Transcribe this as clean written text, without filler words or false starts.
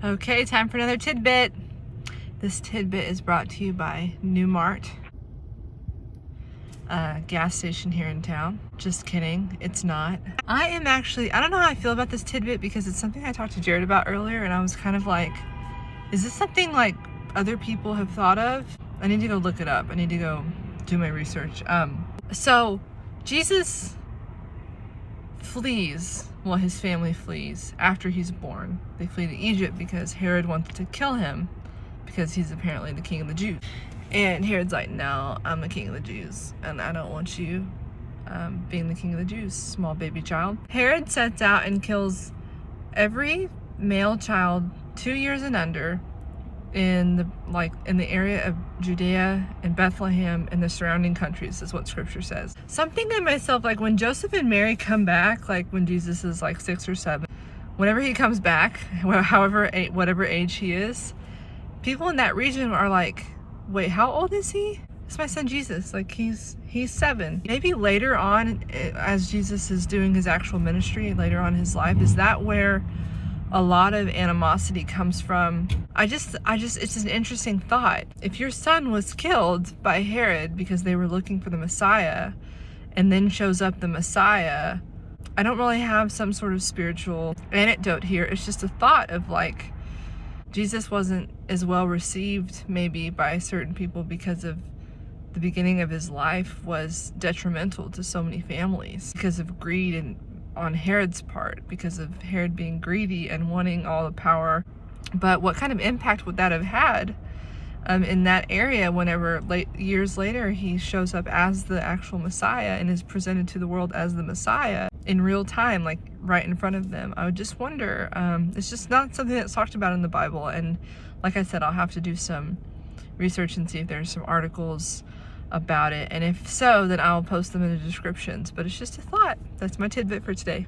Okay, time for another tidbit. This tidbit is brought to you by New Mart, a gas station here in town. Just kidding, it's not. I don't know how I feel about this tidbit because it's something I talked to Jared about earlier, and I was kind of like, is this something like other people have thought of? I need to go look it up. I need to go do my research. So Jesus flees, well, his family flees after he's born. They flee to Egypt because Herod wants to kill him because he's apparently the king of the Jews. And Herod's like, no, I'm the king of the Jews and I don't want you being the king of the Jews, small baby child. Herod sets out and kills every male child 2 years and under in the area of Judea and Bethlehem and the surrounding countries, is what scripture says. So I'm thinking to myself, like, when Joseph and Mary come back, like when Jesus is like 6 or 7, whenever he comes back, whatever age he is, people in that region are like, wait, how old is he? It's my son Jesus, like he's 7. Maybe later on, as Jesus is doing his actual ministry, later on in his life, is that where a lot of animosity comes from? It's an interesting thought. If your son was killed by Herod because they were looking for the Messiah, and then shows up the Messiah, I don't really have some sort of spiritual anecdote here. It's just a thought of like, Jesus wasn't as well received maybe by certain people because of the beginning of his life was detrimental to so many families because of greed and on Herod's part, because of Herod being greedy and wanting all the power. But what kind of impact would that have had in that area whenever years later he shows up as the actual Messiah and is presented to the world as the Messiah in real time, like right in front of them? I would just wonder. It's just not something that's talked about in the Bible, and like I said, I'll have to do some research and see if there's some articles about it, and if so, then I'll post them in the descriptions. But it's just a thought. That's my tidbit for today.